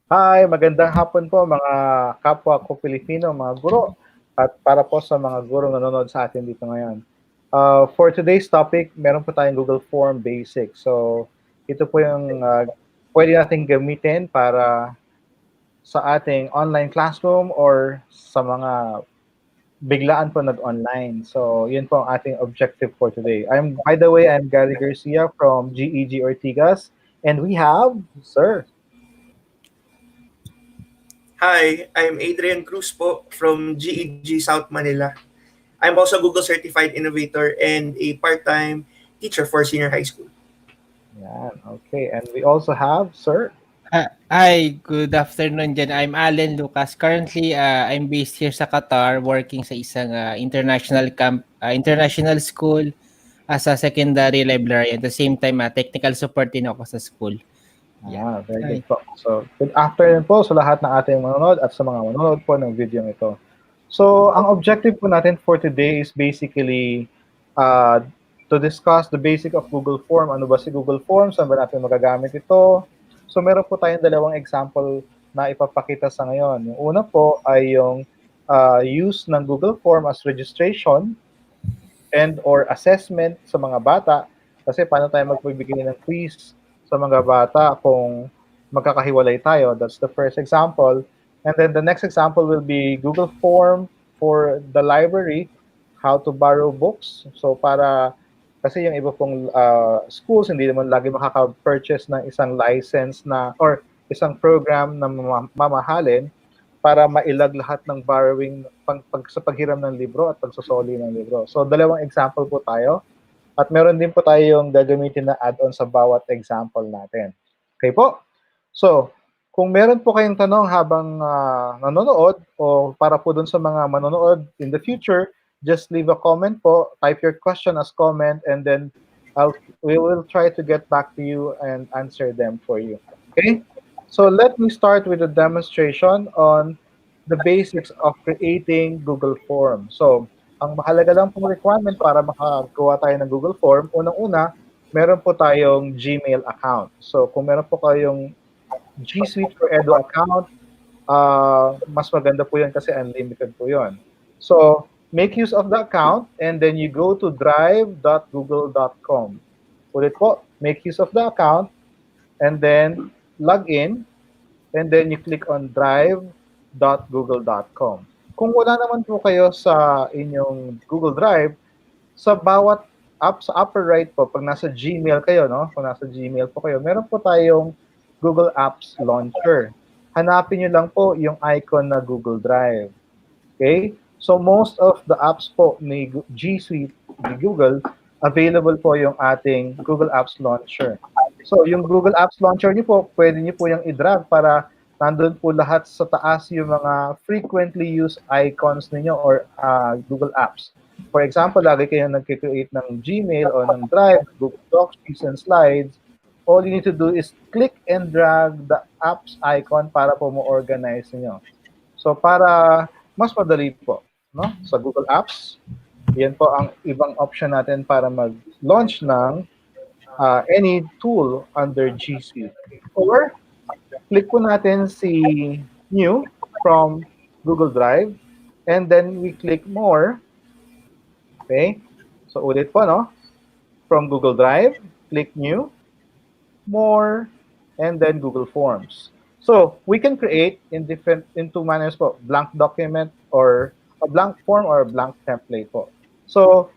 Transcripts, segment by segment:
Hi, magandang hapon po mga kapwa ko Pilipino, mga guro, at para po sa mga guro nanonood sa atin dito ngayon. For today's topic, meron po tayong Google Form Basic. So, ito po yung pwede natin gamitin para sa ating online classroom or sa mga biglaan po nag-online. So, yun po ang ating objective for today. By the way, I'm Gary Garcia from GEG Ortigas, and we have, sir. Hi, I'm Adrian Cruz po from GEG South Manila. I'm also a Google Certified Innovator and a part-time teacher for senior high school. Yeah, okay. And we also have, sir. Hi, good afternoon dyan. I'm Allen Lucas. Currently, I'm based here sa Qatar, working sa isang international school as a secondary librarian. At the same time, technical support din ako sa school. Ah, very Hi. good po. So, good afternoon po sa lahat ng ating manonood at sa mga manonood po ng video ito. So, ang objective po natin for today is basically uh, to discuss the basic of Google Form. Ano ba si Google Form? Saan ba natin magagamit ito? So, meron po tayong dalawang example na ipapakita sa ngayon. Yung una po ay yung use ng Google Form as registration and or assessment sa mga bata. Kasi paano tayo magbibigay ng quiz sa mga bata kung magkakahiwalay tayo? That's the first example. And then the next example will be Google Form for the library, how to borrow books. So para, kasi yung iba pong schools, hindi naman lagi makaka-purchase ng isang license na, or isang program na mamahalin para mailag lahat ng borrowing sa paghiram ng libro at pagsosoli ng libro. So, dalawang example po tayo. At meron din po tayong gagamitin na add-on sa bawat example natin. Okay po? So, kung meron po kayong tanong habang nanonood o para po dun sa mga manonood in the future, just leave a comment po, type your question as comment, and then we will try to get back to you and answer them for you. Okay? So let me start with a demonstration on the basics of creating Google Form. So, ang mahalaga lang pong requirement para makagawa tayo ng Google Form, unang-una, meron po tayong Gmail account. So, kung meron po kayong G Suite for Edu account, mas maganda po yan kasi unlimited po yon. So, make use of the account and then you go to drive.google.com. Ulit po, make use of the account and then log in and then you click on drive.google.com. Kung wala naman po kayo sa inyong Google Drive, sa bawat app, sa upper right po, pag nasa Gmail kayo, no? Kung nasa Gmail po kayo, meron po tayong Google Apps Launcher. Hanapin nyo lang po yung icon na Google Drive. Okay? So most of the apps po ni G Suite ni Google, available po yung ating Google Apps Launcher. So yung Google Apps Launcher niyo po, pwede niyo po yung i-drag para nandun po lahat sa taas yung mga frequently used icons niyo or Google Apps. For example, lagi kayo nag-create ng Gmail o ng Drive, Google Docs, Sheets, and Slides. All you need to do is click and drag the apps icon para po mo-organize niyo. So para mas madali po, no? Sa Google Apps, yan po ang ibang option natin para mag-launch ng any tool under G Suite. Or, click po natin si New from Google Drive and then we click More. Okay? So, ulit po, no? From Google Drive, click New, More, and then Google Forms. So, we can create in two manners po, blank document or a blank form or a blank template po. So,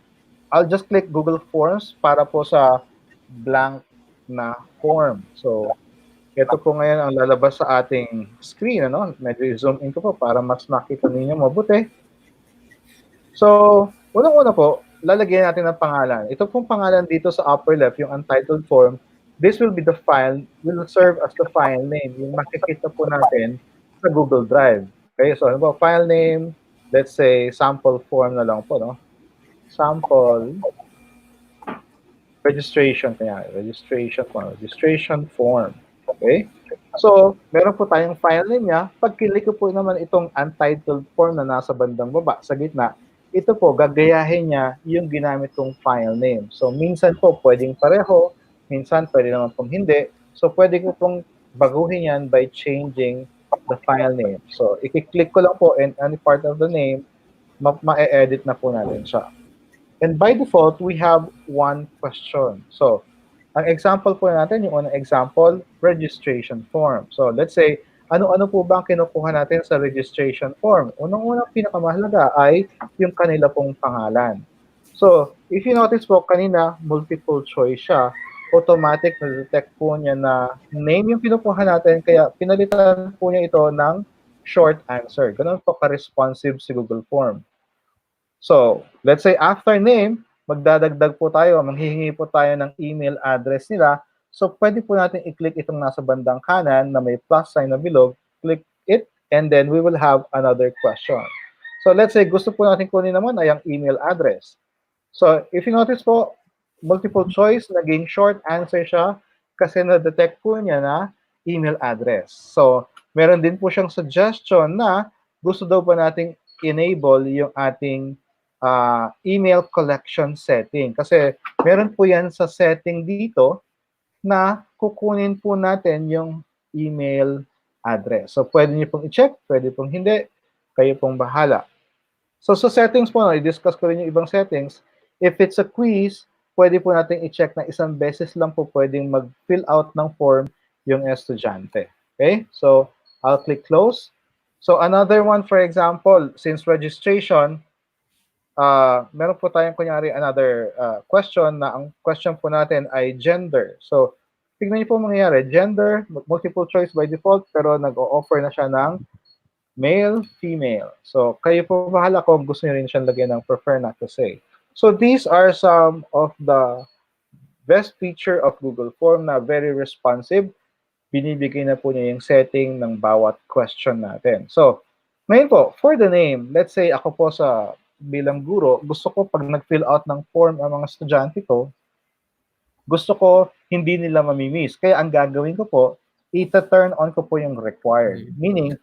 I'll just click Google Forms para po sa blank na form. So, ito po ngayon ang lalabas sa ating screen. Ano? Medyo i-zoom in ko po para mas makita ninyo mabuti. So, unang-una po, lalagyan natin ng pangalan. Ito pong pangalan dito sa upper left, yung untitled form, this will be the file, will serve as the file name. Yung makikita po natin sa Google Drive. Okay, so ano po, file name, let's say sample form na lang po, no? Sample registration kaya registration form. Okay? So, meron po tayong file name niya. Pag click ko po naman itong untitled form na nasa bandang baba sa gitna, ito po gagayahin niya yung ginamit kong file name. So, minsan po pwedeng pareho, minsan pwede naman pong hindi. So, pwede ko pong baguhin yan by changing the file name. So, i-click ko lang po in any part of the name, ma-edit na po natin siya. And by default, we have one question. So, ang example po natin, yung unang example, registration form. So, let's say, ano-ano po ba ang kinukuha natin sa registration form? Unang-unang pinakamahalaga ay yung kanila pong pangalan. So, if you notice po, kanina, multiple choice siya. Automatic na detect po niya na name yung kinukuha natin, kaya pinalitan po niya ito ng short answer. Ganun po ka-responsive si Google Form. So, let's say after name, magdadagdag po tayo, manghihingi po tayo ng email address nila. So, pwede po natin i-click itong nasa bandang kanan na may plus sign na bilog. Click it, and then we will have another question. So, let's say gusto po natin kunin naman ay ang email address. So, if you notice po, multiple choice, naging short answer siya kasi na-detect po niya na email address. So, meron din po siyang suggestion na gusto daw pa nating enable yung ating email collection setting. Kasi meron po yan sa setting dito na kukunin po natin yung email address. So, pwede niyo pong i-check, pwede pong hindi, kayo pong bahala. So, sa settings po, i-discuss ko rin yung ibang settings. If it's a quiz, pwede po natin i-check na isang beses lang po pwedeng mag-fill out ng form yung estudyante. Okay? So, I'll click close. So, another one, for example, since registration, meron po tayong kunyari another question na ang question po natin ay gender. So, tignan niyo po mangyayari. Gender, multiple choice by default, pero nag-o-offer na siya ng male, female. So, kayo po bahala kung gusto niyo rin siyang lagyan ng prefer not to say. So, these are some of the best feature of Google Form na very responsive. Binibigay na po niya yung setting ng bawat question natin. So, ngayon po, for the name, let's say ako po sa bilang guro, gusto ko pag nag-fill out ng form ang mga estudyante ko, gusto ko hindi nila mamimiss. Kaya ang gagawin ko po, ita-turn on ko po yung required. Meaning,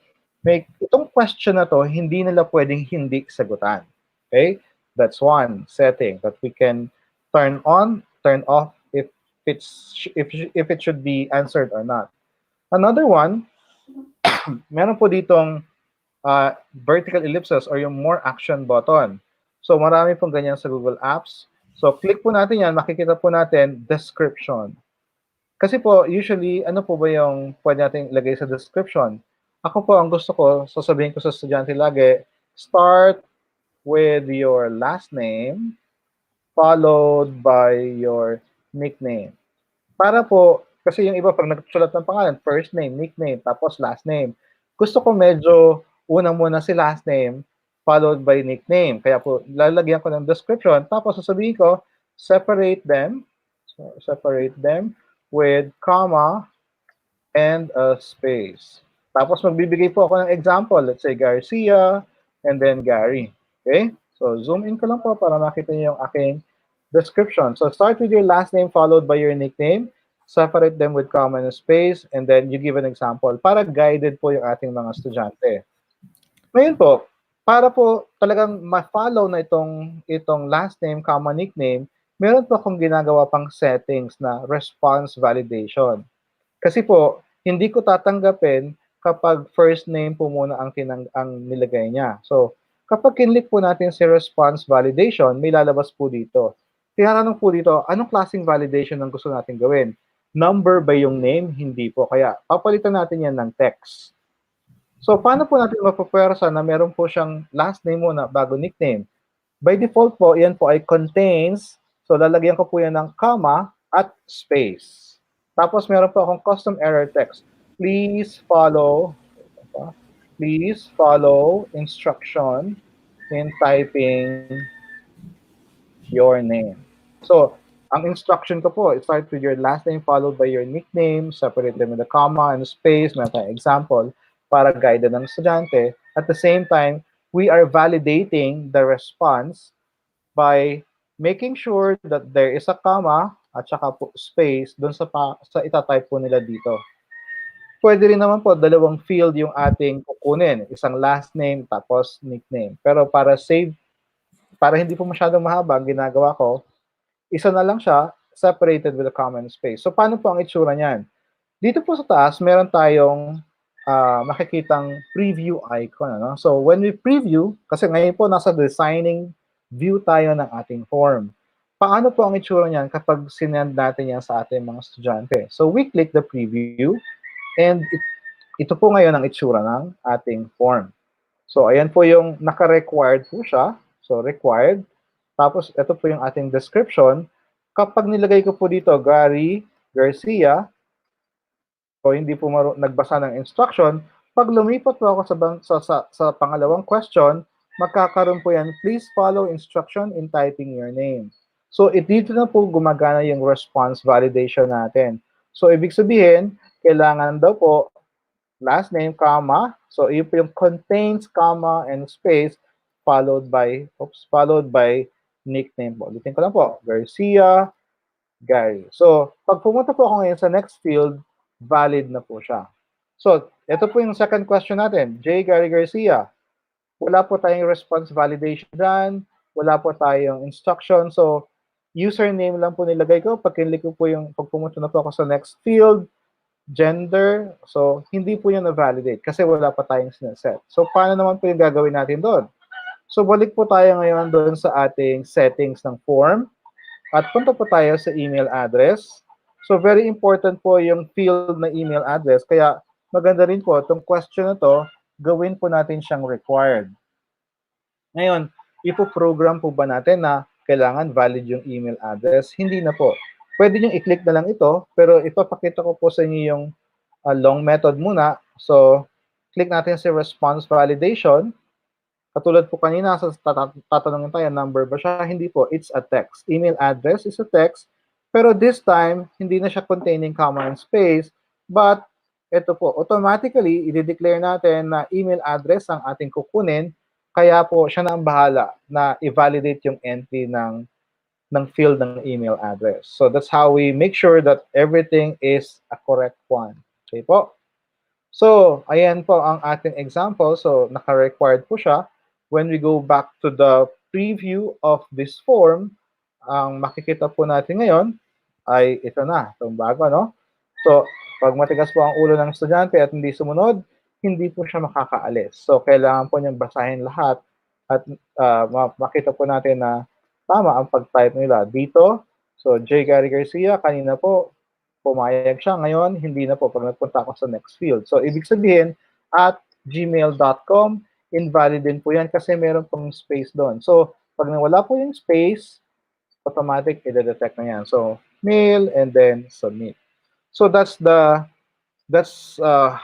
itong question na to, hindi nila pwedeng hindi sagutan. Okay? That's one setting that we can turn on, turn off if it should be answered or not. Another one, meron po ditong vertical ellipses or yung more action button. So marami pong ganyan sa Google Apps. So click po natin yan, makikita po natin description. Kasi po, usually, ano po ba yung pwede natin ilagay sa description? Ako po, ang gusto ko, sasabihin ko sa estudyante lagi, start with your last name, followed by your nickname. Para po, kasi yung iba, pag nagsulat ng pangalan, first name, nickname, tapos last name. Gusto ko medyo unang muna si last name, followed by nickname. Kaya po, lalagyan ko ng description, tapos sasabihin ko, separate them with comma and a space. Tapos magbibigay po ako ng example. Let's say Garcia and then Gary. Okay? So zoom in ko lang po para makita niyo yung aking description. So start with your last name followed by your nickname. Separate them with comma and a space. And then you give an example para guided po yung ating mga estudyante. Ngayon po, para po talagang ma-follow na itong last name, comma, nickname, meron po akong ginagawa pang settings na response validation. Kasi po, hindi ko tatanggapin kapag first name po muna ang nilagay niya. So, kapag kinlik po natin si response validation, may lalabas po dito. Tinatanong po dito, anong klaseng validation ang gusto natin gawin? Number ba yung name? Hindi po. Kaya, papalitan natin yan ng text. So, paano po natin mapapwersa na meron po siyang last name muna bago nickname? By default po, yan po ay contains. So, lalagyan ko po yan ng comma at space. Tapos, meron po akong custom error text. Please follow instruction in typing your name. So, ang instruction ko po, it starts with your last name followed by your nickname, separate them with a comma and space, meron tayong example, para guide ng estudyante. At the same time, we are validating the response by making sure that there is a comma at saka po space dun sa itatype po nila dito. Pwede rin naman po dalawang field yung ating kukunin. Isang last name tapos nickname. Pero para hindi po masyadong mahaba, ang ginagawa ko, isa na lang siya, separated with a comma and space. So paano po ang itsura niyan? Dito po sa taas, meron tayong makikitang preview icon. Ano? So when we preview, kasi ngayon po nasa designing view tayo ng ating form. Paano po ang itsura niyan kapag sinend natin yan sa ating mga estudyante? So we click the preview and ito po ngayon ang itsura ng ating form. So ayan po yung naka-required po siya. So required. Tapos ito po yung ating description. Kapag nilagay ko po dito, Gary Garcia, o hindi po nagbasa ng instruction, pag lumipat po ako sa pangalawang question, magkakaroon po yan, please follow instruction in typing your name. So, dito na po gumagana yung response validation natin. So, ibig sabihin, kailangan daw po last name, comma, so yun po yung contains, comma, and space, followed by nickname po. Ulitin ko lang po, Garcia, Gary. So, pag pumunta po ako ngayon sa next field, valid na po siya. So, ito po yung second question natin. J. Gary Garcia. Wala po tayong response validation dyan. Wala po tayong instruction. So, username lang po nilagay ko. Pag pumunta na po ako sa next field, gender. So, hindi po yun na-validate kasi wala pa tayong sineset. So, paano naman po yung gagawin natin doon? So, balik po tayo ngayon doon sa ating settings ng form. At punta po tayo sa email address. So, very important po yung field na email address. Kaya, maganda rin po, itong question na to, gawin po natin siyang required. Ngayon, ipo-program po ba natin na kailangan valid yung email address? Hindi na po. Pwede nyo i-click na lang ito, pero ipapakita ko po sa inyo yung long method muna. So, click natin sa response validation. Katulad po kanina, tatanungin tayo, number ba siya? Hindi po, it's a text. Email address is a text, pero this time, hindi na siya containing comma and space, but ito po, automatically, i-declare natin na email address ang ating kukunin, kaya po siya na ang bahala na i-validate yung entry ng field ng email address. So that's how we make sure that everything is a correct one. Okay po? So, ayan po ang ating example. So, naka-required po siya. When we go back to the preview of this form, ang makikita po natin ngayon ay ito na, itong bago, no? So, pag matigas po ang ulo ng estudyante at hindi sumunod, hindi po siya makakaalis. So, kailangan po niyang basahin lahat at makita po natin na tama ang pag-type nila. Dito, so J. Gary Garcia, kanina po, pumayag siya. Ngayon, hindi na po pag nagpunta ako sa next field. So, ibig sabihin, at gmail.com, invalid din po yan kasi meron pong space doon. So, pag nawala po yung space, automatic i-detect na yan. So, mail and then submit. So, that's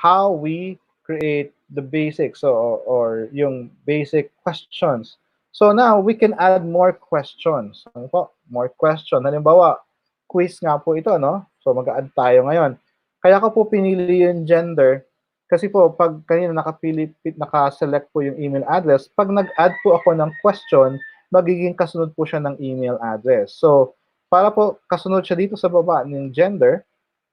how we create the basics or yung basic questions. So, now, we can add more questions. Ano po? More question. Halimbawa, quiz nga po ito, no? So, mag-add tayo ngayon. Kaya ko po pinili yung gender kasi po, pag kanina naka-select po yung email address, pag nag-add po ako ng question, magiging kasunod po siya ng email address. So, para po kasunod siya dito sa baba ng gender,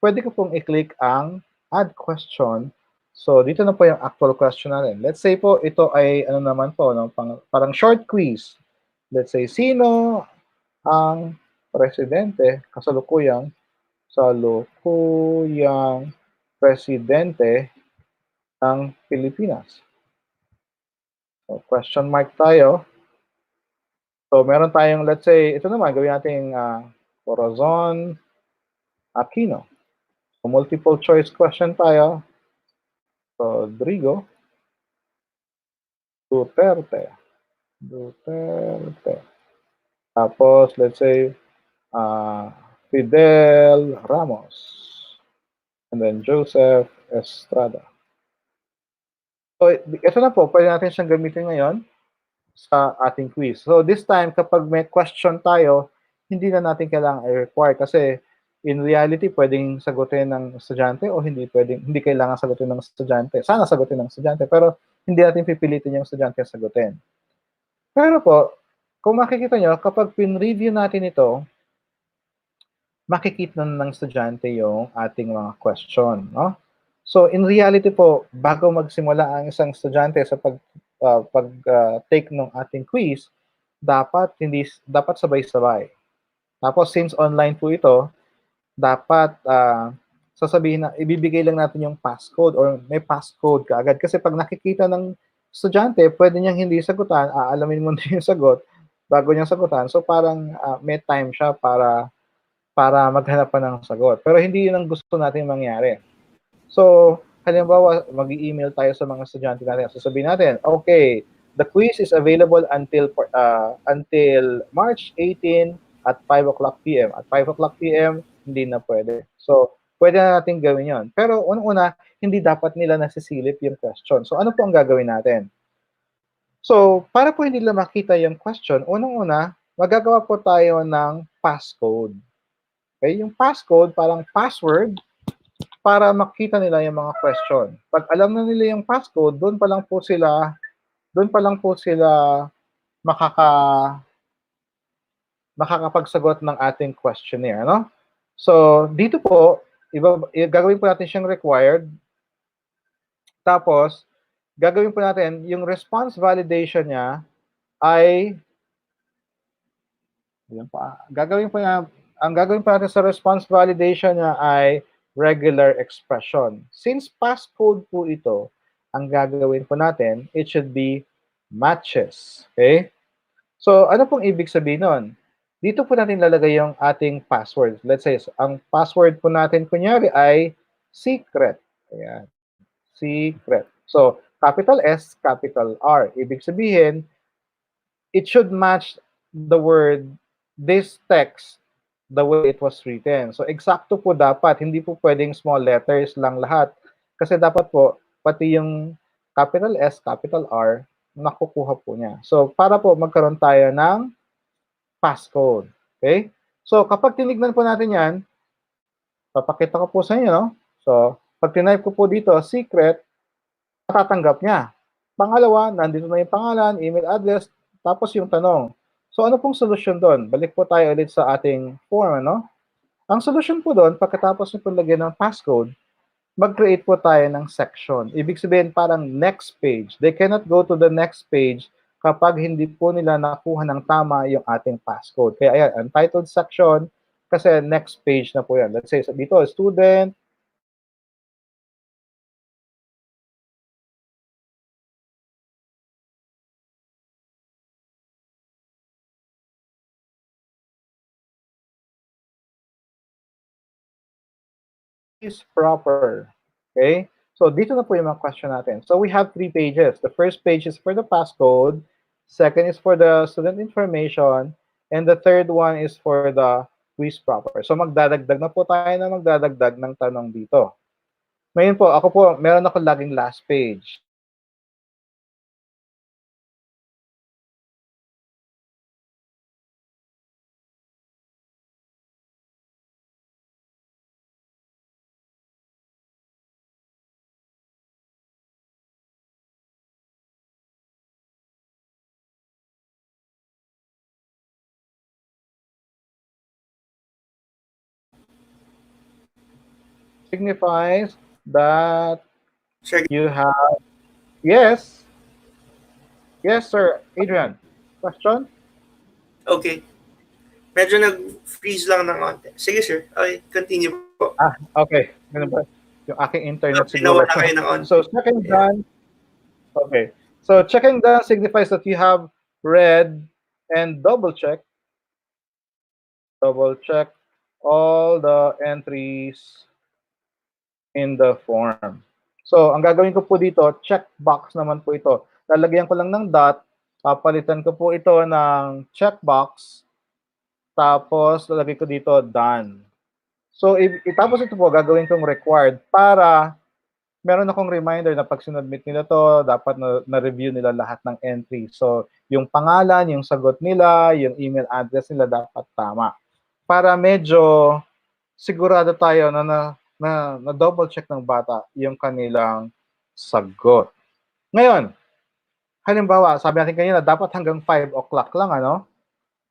pwede ko pong i-click ang add question. So, dito na po yung actual question natin. Let's say po, ito ay ano naman po, no? Parang short quiz. Let's say, sino ang presidente, kasalukuyang presidente ng Pilipinas? So, question mark tayo. So, meron tayong, let's say, ito naman, gawin natin Corazon Aquino. So, multiple choice question tayo. Rodrigo Duterte. Tapos, let's say, Fidel Ramos. And then, Joseph Estrada. So, ito na po, pwede natin siyang gamitin ngayon sa ating quiz. So, this time, kapag may question tayo, hindi na natin kailangan i-require kasi in reality, pwedeng sagutin ng estudyante o hindi kailangan sagutin ng estudyante. Sana sagutin ng estudyante, pero hindi natin pipilitin yung estudyante sagutin. Pero po, kung makikita nyo, kapag pin-review natin ito, makikita na ng estudyante yung ating mga question, no? So, in reality po, bago magsimula ang isang estudyante sa pag-take ng ating quiz, dapat sabay-sabay. Tapos, since online po ito, dapat sasabihin na, ibibigay lang natin yung passcode or may passcode ka agad. Kasi pag nakikita ng estudyante, pwede niyang hindi sagutan, aalamin mo na yung sagot bago niyang sagutan. So parang may time siya para maghanap pa ng sagot. Pero hindi yun ang gusto natin mangyari. So, halimbawa, mag-email tayo sa mga estudyante natin. Sasabihin natin, okay, the quiz is available until March 18 at 5 o'clock p.m. At 5 o'clock p.m., hindi na pwede. So, pwede na natin gawin yon. Pero unang-una, hindi dapat nila nasisilip yung question. So, ano po ang gagawin natin? So, para po hindi nila makita yung question, unang-una, magagawa po tayo ng passcode. Okay? Yung passcode, parang password, para makita nila yung mga question. Pag alam na nila yung passcode, doon pa lang po sila makakapagsagot ng ating questionnaire, no? So, dito po, gagawin po natin siyang required. Tapos, gagawin po natin, yung response validation niya ay, ang gagawin po natin sa response validation niya ay regular expression. Since passcode po ito, ang gagawin po natin, it should be matches. Okay? So, ano pong ibig sabihin nun? Dito po natin lalagay yung ating password. Let's say, ang password po natin kunyari ay secret. Ayan. Secret. So, capital S, capital R. Ibig sabihin, it should match the word, this text, the way it was written. So, eksakto po dapat. Hindi po pwedeng small letters lang lahat. Kasi dapat po, pati yung capital S, capital R, nakukuha po niya. So, para po magkaroon tayo ng passcode. Okay? So, kapag tinignan po natin yan, papakita ko po sa inyo, no? So, pag tinype ko po dito, secret, matatanggap niya. Pangalawa, nandito na yung pangalan, email address, tapos yung tanong. So, ano pong solusyon doon? Balik po tayo ulit sa ating form, ano? Ang solusyon po doon, pagkatapos nyo po lagyan ng passcode, mag-create po tayo ng section. Ibig sabihin, parang next page. They cannot go to the next page kapag hindi po nila nakuha ng tama yung ating passcode. Kaya ayan, untitled section, kasi next page na po yan. Let's say, dito, student, is proper. Okay? So, dito na po yung mga question natin. So, we have 3 pages. The first page is for the passcode. Second is for the student information. And the third one is for the quiz proper. So, magdadagdag na po tayo na magdadagdag ng tanong dito. Ngayon po, ako po, meron ako laging last page. Signifies that Sir, you have, yes, yes, sir, Adrian, question? okay. Medyo nag-freeze lang ng konti. Sige, sir. Okay, continue po. Okay. Ganun ba? Yung aking internet siguro. Pinawala kayo ng konti. So, checking done. Okay. So, checking done signifies that you have read and double check all the entries in the form. So, ang gagawin ko po dito, checkbox naman po ito. Lalagyan ko lang ng dot, papalitan ko po ito ng checkbox, tapos lalagay ko dito done. So, tapos ito po, gagawin kong required para meron akong reminder na pag sinubmit nila to, dapat na-review nila lahat ng entry. So, yung pangalan, yung sagot nila, yung email address nila dapat tama. Para medyo sigurado tayo na double check ng bata yung kanilang sagot. Ngayon, halimbawa, sabi natin kanina, dapat hanggang 5 o'clock lang, ano?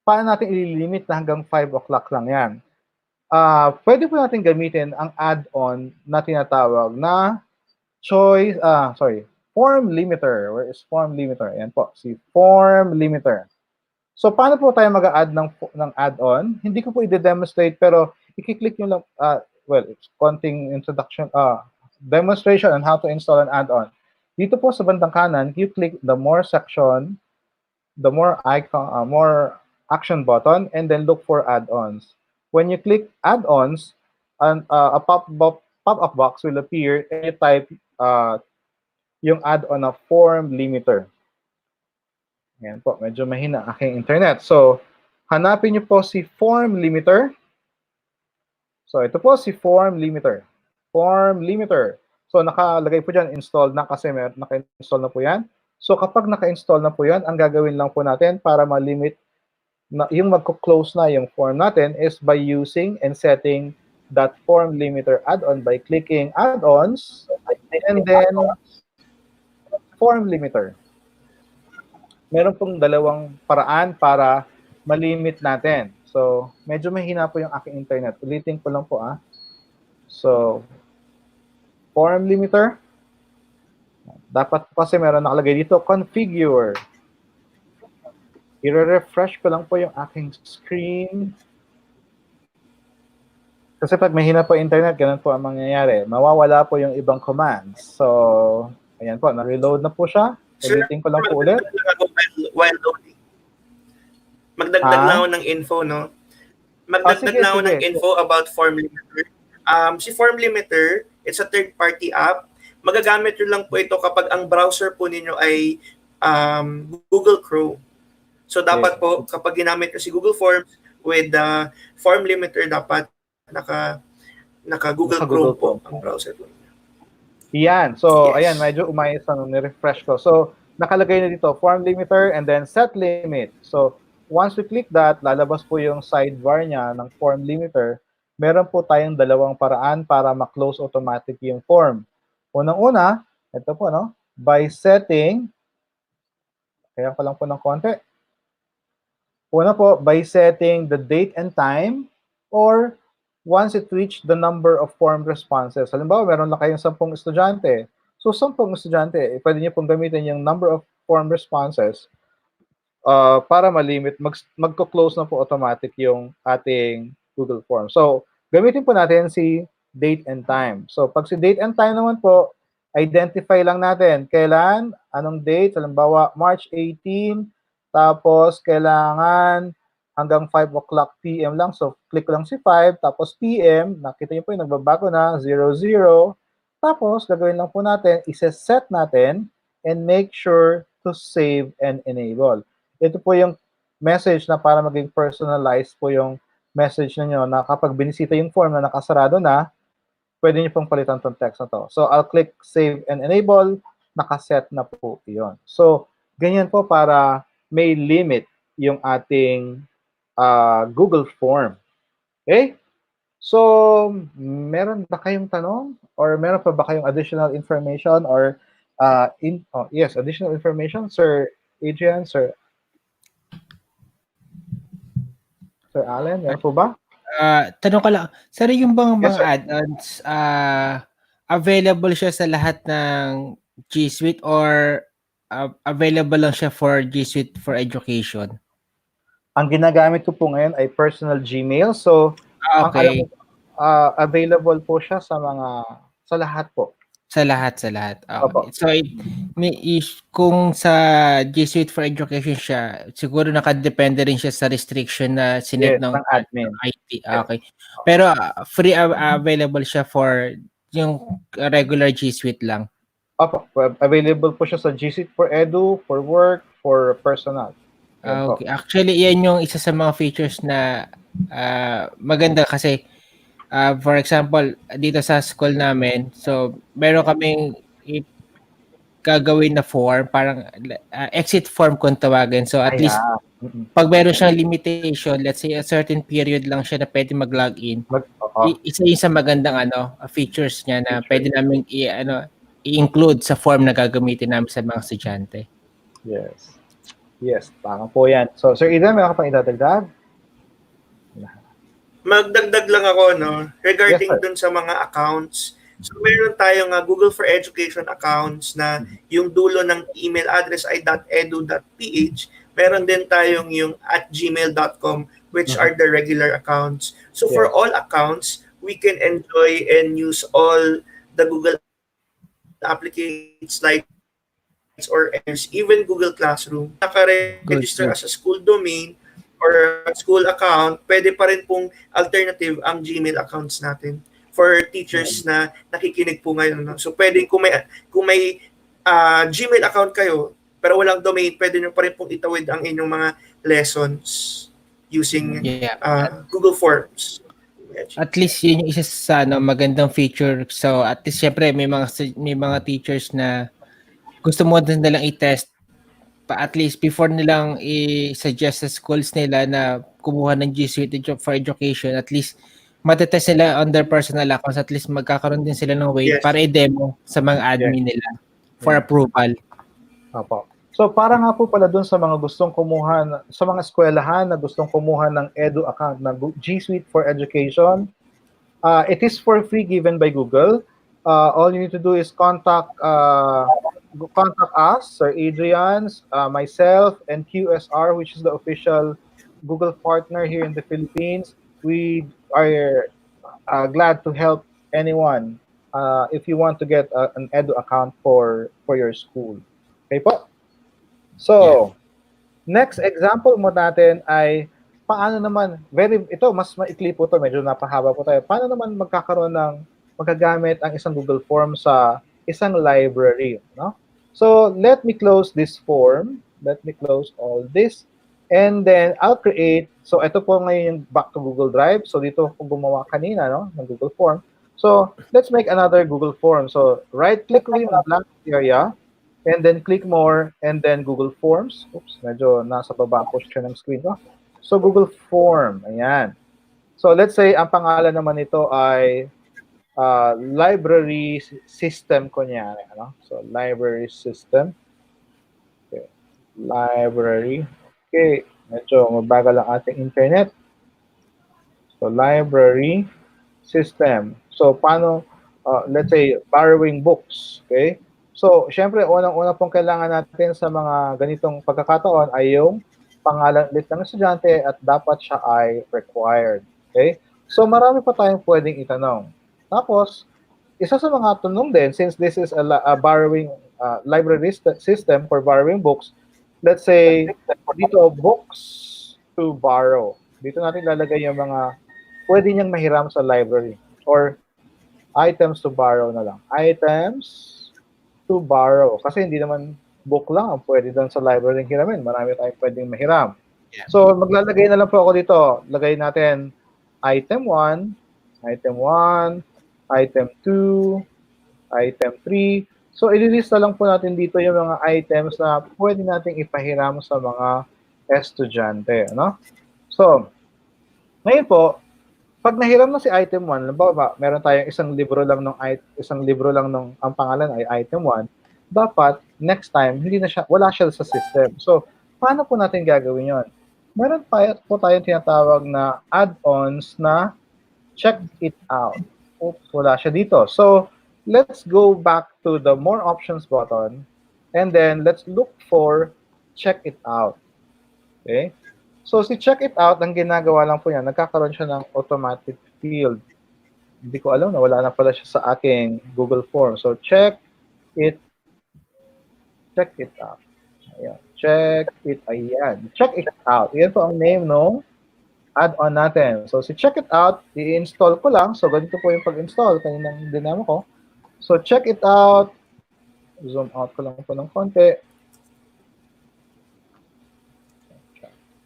Paano natin ililimit na hanggang 5 o'clock lang yan? Pwede po natin gamitin ang add-on na tinatawag na form limiter. Where is form limiter? Ayan po, si form limiter. So, paano po tayo mag-add ng add-on? Hindi ko po i-demonstrate, pero i-click nyo lang, well, it's konting introduction, demonstration on how to install an add-on. Dito po sa bandang kanan, you click the more section, the more icon, more action button, and then look for add-ons. When you click add-ons, a pop-up box will appear, and you type yung add-on na form limiter. Ayan po, medyo mahina aking internet. So, hanapin niyo po si form limiter. So, ito po si form limiter. Form limiter. So, nakalagay po dyan, installed na kasi naka-install na po yan. So, kapag naka-install na po yan, ang gagawin lang po natin para ma-limit na yung magko-close na yung form natin is by using and setting that form limiter add-on by clicking add-ons and then form limiter. Meron pong dalawang paraan para malimit natin. So, medyo mahina po yung aking internet. Ulitin ko lang po So, form limiter. Dapat kasi meron nakalagay dito, configure. I-refresh ko lang po yung aking screen. Kasi pag mahina po internet, ganun po ang mangyayari. Mawawala po yung ibang commands. So, ayan po, na-reload na po siya. Ulitin ko lang po ulit. While loading. Magdagdag na ako ng info, no? Magdagdag na ako ng info about form limiter. Si form limiter, it's a third-party app. Magagamit nyo lang po ito kapag ang browser po ninyo ay Google Chrome. So, dapat po, kapag ginamit nyo si Google Forms with the form limiter, dapat naka-Google Chrome po ang browser po. Yan. So, ayan, medyo umayos na ni-refresh ko. So, nakalagay na dito, form limiter and then set limit. So, once we click that, lalabas po yung sidebar niya ng form limiter. Meron po tayong dalawang paraan para ma-close automatic yung form. Unang-una, ito po, no? By setting, kaya ko lang po ng konti. Una po, by setting the date and time or once it reached the number of form responses. Halimbawa, meron na kayong 10 estudyante. So, 10 estudyante, pwede niyo pong gamitin yung number of form responses para malimit, magko-close na po automatic yung ating Google Form. So, gamitin po natin si date and time. So, pag si date and time naman po, identify lang natin kailan, anong date, halimbawa, March 18, tapos kailangan hanggang 5 o'clock PM lang. So, click lang si 5, tapos PM, nakita niyo po yung nagbabago na, 00. Tapos, gagawin lang po natin, isa-set natin, and make sure to save and enable. Ito po yung message na para maging personalized po yung message ninyo na kapag binisita yung form na nakasarado na, pwede niyo pong palitan itong text na to. So, I'll click save and enable, nakaset na po yun. So, ganyan po para may limit yung ating Google Form. Okay? So, meron ba kayong tanong? Or meron pa ba kayong additional information? Or, yes, additional information, Sir Adrian, Sir Allen, meron po ba? Tanong ko lang, sir, yung bang Yes, mga sir. add-ons, available siya sa lahat ng G Suite or available lang siya for G Suite for Education? Ang ginagamit ko po ngayon ay personal Gmail. So, ang alam Okay. ko, available po siya sa lahat po. Sa lahat. Opo. Okay. So, kung sa G Suite for Education siya, siguro nakadepende rin siya sa restriction na sinet Yes, ng admin. IT. Okay. Pero free available siya for yung regular G Suite lang. Opo, available po siya sa G Suite for Edu, for work, for personal. Yan po. Okay. Actually, yan yung isa sa mga features na maganda kasi for example, dito sa school namin, so meron kaming gagawin na form, parang exit form kung tawagin. So at least, pag meron siyang limitation, let's say a certain period lang siya na pwede mag-login, isa yung sa magandang features niya na pwede namin i-include sa form na gagamitin namin sa mga estudyante. Yes, tama po yan. So, Sir Eden, may ako pang idadagdag? Magdagdag lang ako, no? Regarding dun sa mga accounts. So, meron tayong Google for Education accounts na yung dulo ng email address ay .edu.ph. Meron din tayong yung @gmail.com which are the regular accounts. So, for all accounts, we can enjoy and use all the Google applications, slides, or even Google Classroom. Good, Naka-register good. as a school domain or school account, pwede pa rin pong alternative ang Gmail accounts natin for teachers na nakikinig po ngayon. No? So pwede kung may Gmail account kayo pero walang domain, pwede nyo pa rin pong itawid ang inyong mga lessons using Yeah. Google Forms. At least yun yung isa sa magandang feature. So at least syempre may mga teachers na gusto mo din nilang i-test at least before nilang i-suggest sa schools nila na kumuha ng G Suite for Education, at least matetest nila on their personal accounts, at least magkakaroon din sila ng way para i-demo sa mga admin nila for approval. Opo. So para nga po pala dun sa mga gustong kumuha, sa mga eskwelahan na gustong kumuha ng Edu account ng G Suite for Education, it is for free given by Google. All you need to do is contact us, Sir Adrian, myself, and QSR, which is the official Google partner here in the Philippines. We are glad to help anyone if you want to get an Edu account for your school. Okay po? So, next example mo natin ay paano naman, ito mas maikli po to, medyo napahaba po tayo. Paano naman magagamit ang isang Google Form sa isang library, no? So, let me close this form. Let me close all this. And then, I'll create, so ito po ngayon yung back to Google Drive. So, dito ako gumawa kanina, no, ng Google Form. So, let's make another Google Form. So, right-click ko yung blank area, and then click more, and then Google Forms. Oops, medyo nasa baba po siya ng screen ko. So, Google Form, ayan. So, let's say, ang pangalan naman nito ay library system kunyari, ano? So, library system. Okay. Library. Okay, medyo mabagal ang ating internet. So, library system. So, paano, let's say, borrowing books, okay? So, syempre, unang-una pong kailangan natin sa mga ganitong pagkakataon ay yung pangalan ulit ng estudyante at dapat siya ay required. Okay? So, marami pa tayong pwedeng itanong. Tapos, isa sa mga tanong din, since this is a borrowing library system for borrowing books, let's say, dito, books to borrow. Dito natin lalagay yung mga pwede niyang mahiram sa library or items to borrow na lang. Items to borrow. Kasi hindi naman book lang ang pwede doon sa library ng hiramin. Marami tayong pwedeng mahiram. Yeah. So, maglalagay na lang po ako dito. Lagay natin item 1, item 1, item 2, item 3. So, ililista lang po natin dito yung mga items na pwede nating ipahiram sa mga estudyante. No? So, ngayon po, pag nahiram na si item 1, halimbawa, meron tayong isang libro lang ng ang pangalan ay item 1, dapat next time wala siya sa system. So, paano po natin gagawin 'yon? Meron po tayong tinatawag na add-ons na check it out. Oops, wala siya dito. So, let's go back to the more options button and then let's look for check it out. Okay? So, si check it out, ang ginagawa lang po yan, nagkakaroon siya ng automatic field. Hindi ko alam na wala na pala siya sa aking Google Form. So, check it out. Ayan. Check it, ayan. Check it out. Yan po ang name ng add-on natin. So, si check it out, i-install ko lang. So, ganito po yung pag-install. Kaninang dinamo ko. So, check it out. Zoom out ko lang po ng konti.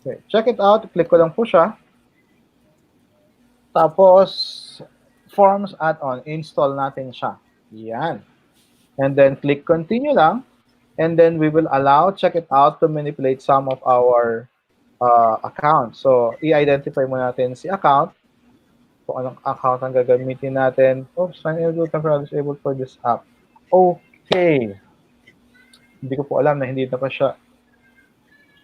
Okay, check it out. Click ko lang po siya. Tapos, Forms add-on. Install natin siya. Yan. And then, click continue lang. And then, we will allow check it out to manipulate some of our accounts. So, i-identify mo natin si account. Kung anong account ang gagamitin natin. Oops, unable temporarily disabled for this app. Okay. Hindi ko po alam na hindi na pa siya.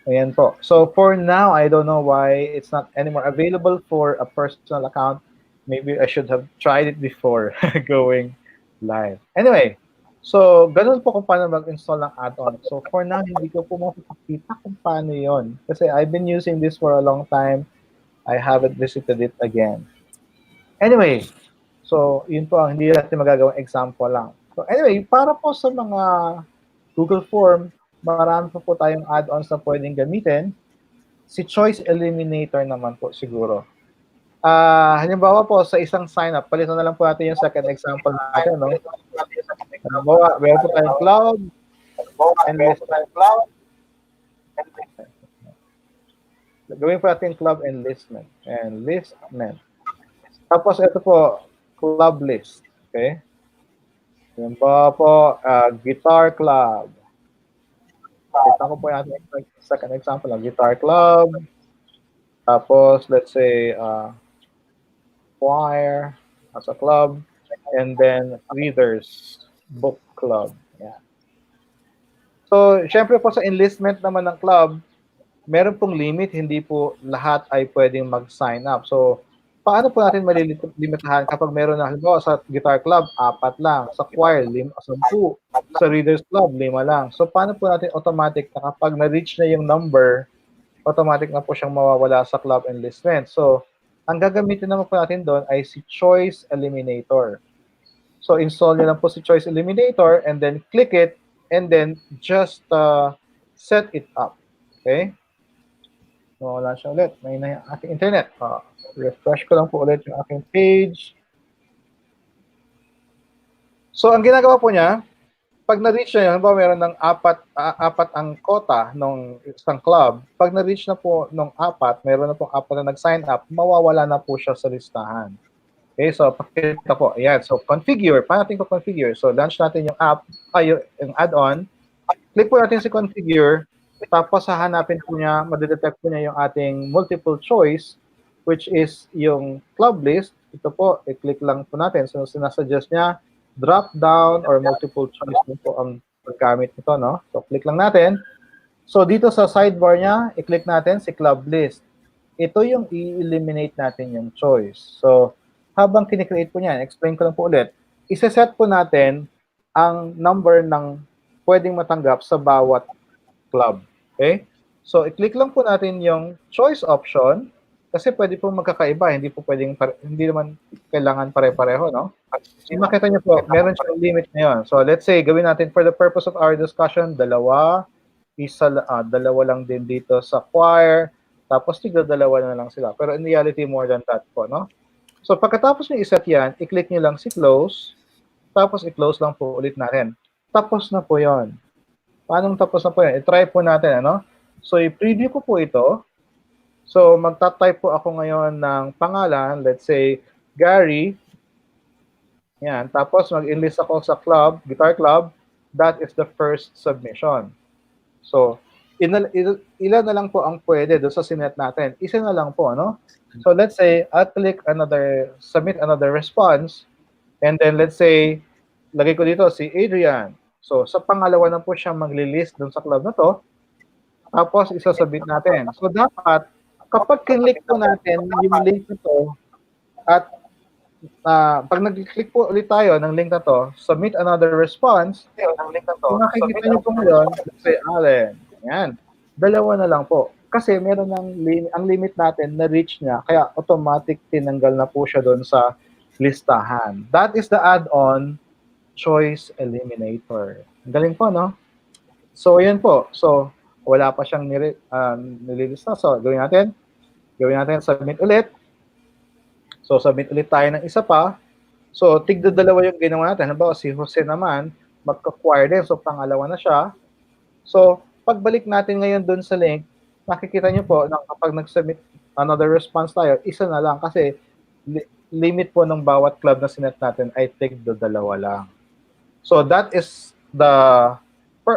Ayan po. So, for now, I don't know why it's not anymore available for a personal account. Maybe I should have tried it before going live. Anyway, so, ganun po kung paano mag-install ng add-on. So, for now, hindi ko po makikita kung paano yon. Kasi I've been using this for a long time. I haven't visited it again. Anyway, so yun po ang hindi natin magagawang example lang. So anyway, para po sa mga Google Form, marami po tayong add-ons na pwedeng gamitin. Si Choice Eliminator naman po siguro. Halimbawa po, sa isang sign-up, palitan na lang po natin yung second example natin, no? Halimbawa, meron po tayong cloud, enlistment. Gawin po natin club enlistment. Enlistment. Tapos, ito po, club list. Okay? Halimbawa po, guitar club. Kita ko po natin yung second example, guitar club. Tapos, let's say, choir as a club, and then readers book club. Yeah. So, syempre po sa enlistment naman ng club, meron pong limit, hindi po lahat ay pwedeng mag-sign up. So, paano po natin malilimitahan kapag meron na, halimbawa sa guitar club, 4 lang, sa choir, 10, sa readers club, 5 lang. So, paano po natin automatic na kapag na-reach na yung number, automatic na po siyang mawawala sa club enlistment. So, ang gagamitin naman po natin doon ay si Choice Eliminator. So, install nyo lang po si Choice Eliminator and then click it and then just set it up. Okay? So, wala siya ulit. May na yung aking internet. Refresh ko lang po ulit yung aking page. So, ang ginagawa po niya, pag na-reach na yun, halimbawa meron ng apat ang quota ng isang club, pag na-reach na po ng 4, meron na po 4 na nag-sign up, mawawala na po siya sa listahan. Okay, so pakita po. Ayan, so configure. Paano natin ko configure? So launch natin yung app, yung add-on. Click po natin si configure, tapos hahanapin po niya, madidetect po niya yung ating multiple choice, which is yung club list. Ito po, i-click lang po natin. So sinasuggest niya, drop down or multiple choice din po ang paggamit nito, no? So, click lang natin. So, dito sa sidebar niya, i-click natin si club list. Ito yung i-eliminate natin yung choice. So, habang kinikreate po niyan, explain ko lang po ulit, isa-set po natin ang number ng pwedeng matanggap sa bawat club. Okay? So, i-click lang po natin yung choice option kasi pwede po magkakaiba, hindi po pwedeng, hindi naman kailangan pare-pareho, no? So, makita niyo po, meron siyang limit ngayon. So, let's say, gawin natin for the purpose of our discussion, dalawa lang din dito sa choir, tapos tigda-dalawa na lang sila. Pero in reality, more than that po, no? So, pagkatapos nyo iset yan, i-click nyo lang si close, tapos i-close lang po ulit natin. Tapos na po yon. Paano tapos na po yan? I-try po natin, ano? So, i-preview ko po ito. So, magta-type po ako ngayon ng pangalan, let's say, Gary. Yan. Tapos, mag-enlist ako sa club, guitar club. That is the first submission. So, ilan na lang po ang pwede doon sa sinet natin. Isa na lang po, no? So, let's say, I'll click submit another response. And then, let's say, lagay ko dito si Adrian. So, sa pangalawa na po siya magli-list doon sa club na to. Tapos, isasubmit natin. So, dapat, kapag click po natin yung link na to, at pag nag-click po ulit tayo ng link na to, submit another response, kung nakikita nyo po ngayon, let's say, Allen, yan, 2 na lang po. Kasi meron ang limit natin na reach niya, kaya automatic tinanggal na po siya doon sa listahan. That is the add-on Choice Eliminator. Galing po, no? So, yan po. So, wala pa siyang nililista. So, gawin natin, submit ulit. So, submit ulit tayo ng isa pa. So, tigda-dalawa yung ginawa natin. Halimbawa, si Jose naman, magka-choir din. So, pangalawa na siya. So, pagbalik natin ngayon dun sa link, makikita nyo po na kapag nag-submit another response tayo, isa na lang kasi limit po ng bawat club na sinet natin ay tigda-dalawa lang. So, that is the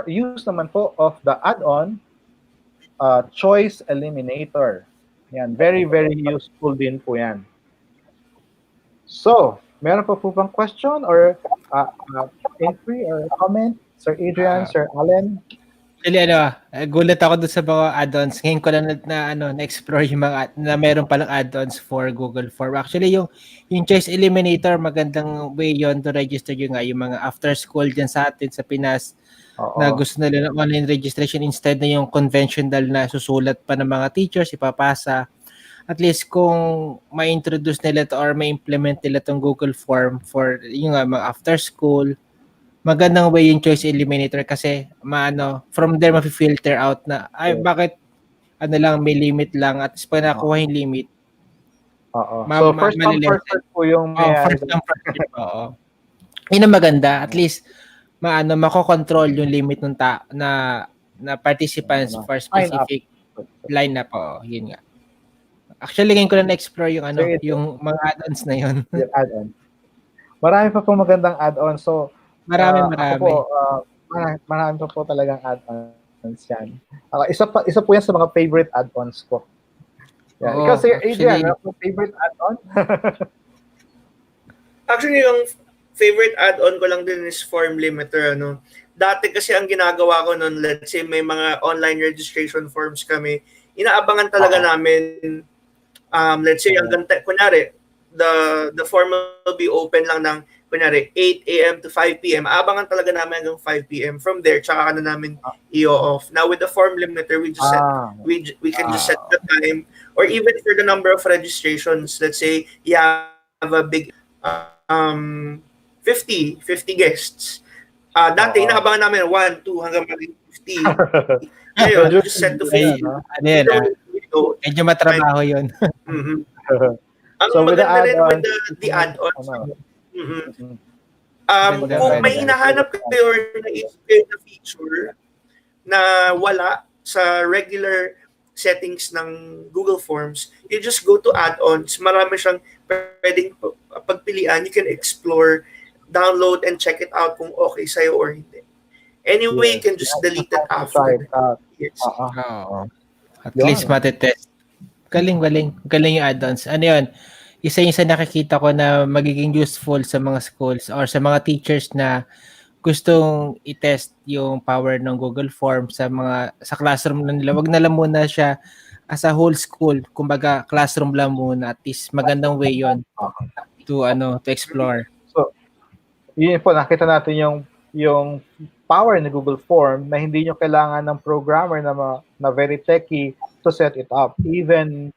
use naman po of the add-on Choice Eliminator. Yan, very, very useful din po yan. So, meron pa po bang question or inquiry or comment? Sir Adrian, Sir Allen? Actually, gulat ako doon sa mga add-ons. Ngayon ko lang na-explore yung mga na meron palang add-ons for Google Form. Actually, yung Choice Eliminator, magandang way yon to register yung mga after school dyan sa atin sa Pinas. Oo. Na gusto nila ng online registration instead na yung conventional na susulat pa ng mga teachers, ipapasa. at least kung ma-introduce nila to or ma-implement nila tong Google Form for yung nga, mga after school, magandang way yung choice eliminator kasi from there mafi-filter out na ay Yes. bakit lang may limit lang at pag nakuha yung limit Oo. So, first come, first serve po yung first come first serve, oo. Yun ang maganda, at least mako-control yung limit ng na participants for specific lineup, yun nga. Actually, ngayon ko na na-explore yung yung mga add-ons na yun. Yung add-on. Marami pa po magandang add-on. So, marami. Marami pa po talagang add-ons yan. Isa po yan sa mga favorite add-ons ko. Yeah. Ikaw, Sir Adrian, ano favorite add-on? Actually, yung favorite add-on ko lang din is form limiter. Dati kasi ang ginagawa ko noon, let's say may mga online registration forms kami, inaabangan talaga namin, let's say, kunyari, the form will be open lang ng, kunyari, 8 a.m. to 5 p.m. Aabangan talaga namin hanggang 5 p.m. From there, tsaka namin i-off. Now, with the form limiter, we just we can just set the time, or even for the number of registrations, let's say, you have a big 50 guests. Dati, inaabangan namin 1, 2, hanggang maging 50. Ngayon, just set to 50. Medyo matrabaho yun. Ang maganda rin with the add-ons. Kung may hinahanap kayo or naisip kayo na feature na wala sa regular settings ng Google Forms, you just go to add-ons. Marami siyang pwedeng pagpilian. You can explore, download, and check it out kung okay sa'yo or hindi. Anyway, you can just delete it after. Yes. At least matitest. Galing yung add-ons. Ano yun? Isa yung sa nakikita ko na magiging useful sa mga schools or sa mga teachers na gustong i-test yung power ng Google Form sa classroom na nila. Wag na lang muna siya as a whole school. Kumbaga, classroom lang muna. At least magandang way yon to explore. So, yun po, nakita natin yung power ng Google Form na hindi nyo kailangan ng programmer na very techy to set it up. Even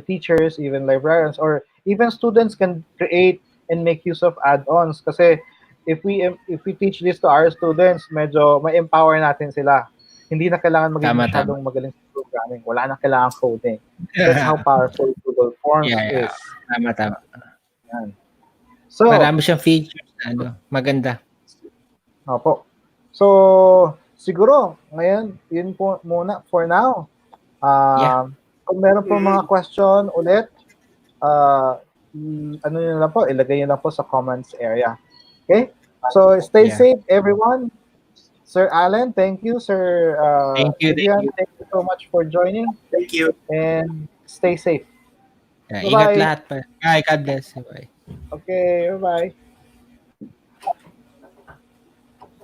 teachers, even librarians, or even students can create and make use of add-ons. Kasi if we teach this to our students, medyo ma-empower natin sila. Hindi na kailangan maging masyadong magaling sa programming. Wala na kailangan coding. That's how powerful Google Forms is. Tama. Yan. So, marami siyang features maganda. Opo. So, siguro, ngayon, yun po muna for now. Kung meron po mga question ulit, nyo lang po, ilagay nyo lang po sa comments area. Okay? So, stay safe, everyone. Sir Allen, thank you. Sir thank you. Thank you so much for joining. Thank you. And stay safe. Ingat lahat pa. Bye. God bless. Bye. Okay, bye.